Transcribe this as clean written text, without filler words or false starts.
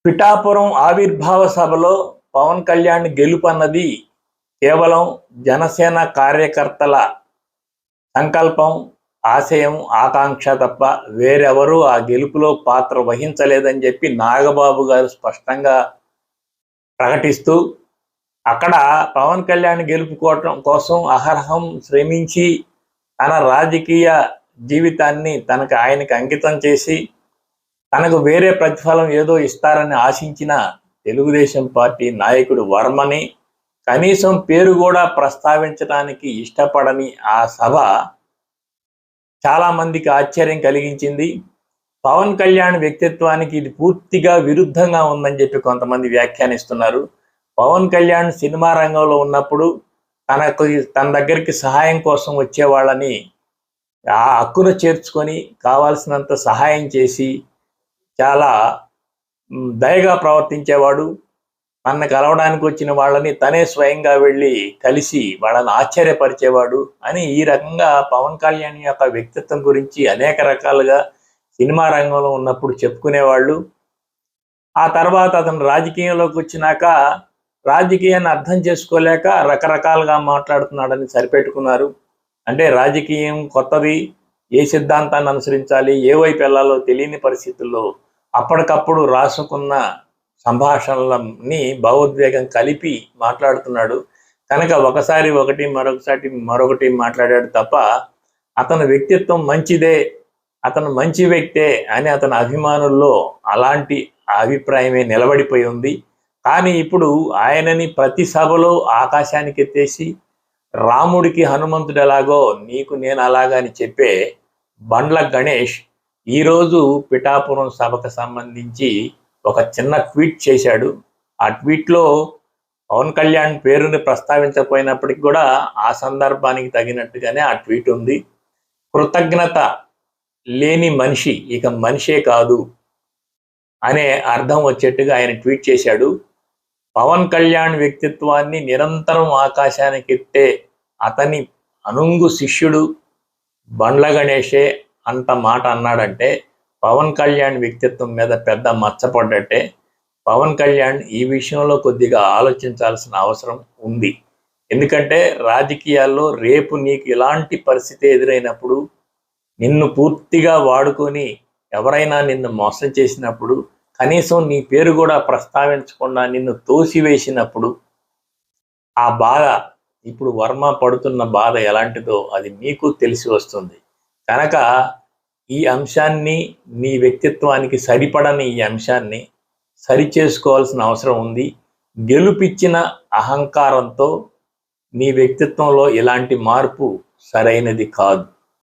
పిఠాపురం ఆవిర్భావ సభలో పవన్ కళ్యాణ్ గెలుపన్నది కేవలం జనసేన కార్యకర్తల సంకల్పం, ఆశయం, ఆకాంక్ష తప్ప వేరెవరూ ఆ గెలుపులో పాత్ర వహించలేదని చెప్పి నాగబాబు గారు స్పష్టంగా ప్రకటిస్తూ, అక్కడ పవన్ కళ్యాణ్ గెలుపుకోవటం కోసం అహర్హం శ్రమించి తన రాజకీయ జీవితాన్ని ఆయనకి అంకితం చేసి తనకు వేరే ప్రతిఫలం ఏదో ఇస్తారని ఆశించిన తెలుగుదేశం పార్టీ నాయకుడు వర్మని కనీసం పేరు కూడా ప్రస్తావించడానికి ఇష్టపడని ఆ సభ చాలా మందికి ఆశ్చర్యం కలిగించింది. పవన్ కళ్యాణ్ వ్యక్తిత్వానికి ఇది పూర్తిగా విరుద్ధంగా ఉందని చెప్పి కొంతమంది వ్యాఖ్యానిస్తున్నారు. పవన్ కళ్యాణ్ సినిమా రంగంలో ఉన్నప్పుడు తన దగ్గరికి సహాయం కోసం వచ్చేవాళ్ళని ఆ హక్కును చేర్చుకొని కావాల్సినంత సహాయం చేసి చాలా దయగా ప్రవర్తించేవాడు. తనను కలవడానికి వచ్చిన వాళ్ళని తనే స్వయంగా వెళ్ళి కలిసి వాళ్ళని ఆశ్చర్యపరిచేవాడు అని ఈ రకంగా పవన్ కళ్యాణ్ యొక్క వ్యక్తిత్వం గురించి అనేక రకాలుగా సినిమా రంగంలో ఉన్నప్పుడు చెప్పుకునేవాళ్ళు. ఆ తర్వాత అతను రాజకీయంలోకి వచ్చినాక రాజకీయాన్ని అర్థం చేసుకోలేక రకరకాలుగా మాట్లాడుతున్నాడని సరిపెట్టుకున్నారు. అంటే రాజకీయం కొత్తది, ఏ సిద్ధాంతాన్ని అనుసరించాలి, ఏ వైపు వెళ్ళాలో తెలియని పరిస్థితుల్లో అప్పటికప్పుడు రాసుకున్న సంభాషణలని భావోద్వేగం కలిపి మాట్లాడుతున్నాడు కనుక ఒకసారి ఒకటి మరొకటి మాట్లాడాడు తప్ప అతని వ్యక్తిత్వం మంచిదే, అతను మంచి వ్యక్తే అని అతని అభిమానుల్లో అలాంటి అభిప్రాయమే నిలబడిపోయి ఉంది. కానీ ఇప్పుడు ఆయనని ప్రతి సభలో ఆకాశానికి ఎత్తేసి రాముడికి హనుమంతుడు ఎలాగో నీకు నేను అలాగా అని చెప్పే బండ్ల గణేష్ ఈరోజు పిఠాపురం సభకు సంబంధించి ఒక చిన్న ట్వీట్ చేశాడు. ఆ ట్వీట్లో పవన్ కళ్యాణ్ పేరుని ప్రస్తావించకపోయినప్పటికీ కూడా ఆ సందర్భానికి తగినట్టుగానే ఆ ట్వీట్ ఉంది. కృతజ్ఞత లేని మనిషి ఇక మనిషే కాదు అనే అర్థం వచ్చేట్టుగా ఆయన ట్వీట్ చేశాడు. పవన్ కళ్యాణ్ వ్యక్తిత్వాన్ని నిరంతరం ఆకాశానికి ఎత్తే అతని అనుంగు శిష్యుడు బండ్ల గణేషే అంత మాట అన్నాడంటే పవన్ కళ్యాణ్ వ్యక్తిత్వం మీద పెద్ద మచ్చపడ్డట్టే. పవన్ కళ్యాణ్ ఈ విషయంలో కొద్దిగా ఆలోచించాల్సిన అవసరం ఉంది. ఎందుకంటే రాజకీయాల్లో రేపు నీకు ఇలాంటి పరిస్థితి ఎదురైనప్పుడు, నిన్ను పూర్తిగా వాడుకొని ఎవరైనా నిన్ను మోసం చేసినప్పుడు, కనీసం నీ పేరు కూడా ప్రస్తావించకుండా నిన్ను తోసివేసినప్పుడు ఆ బాధ, ఇప్పుడు వర్మ పడుతున్న బాధ ఎలాంటిదో అది నీకు తెలిసి వస్తుంది. కనుక ఈ అంశాన్ని, నీ వ్యక్తిత్వానికి సరిపడని ఈ అంశాన్ని సరిచేసుకోవాల్సిన అవసరం ఉంది. గెలుపిచ్చిన అహంకారంతో నీ వ్యక్తిత్వంలో ఇలాంటి మార్పు సరైనది కాదు.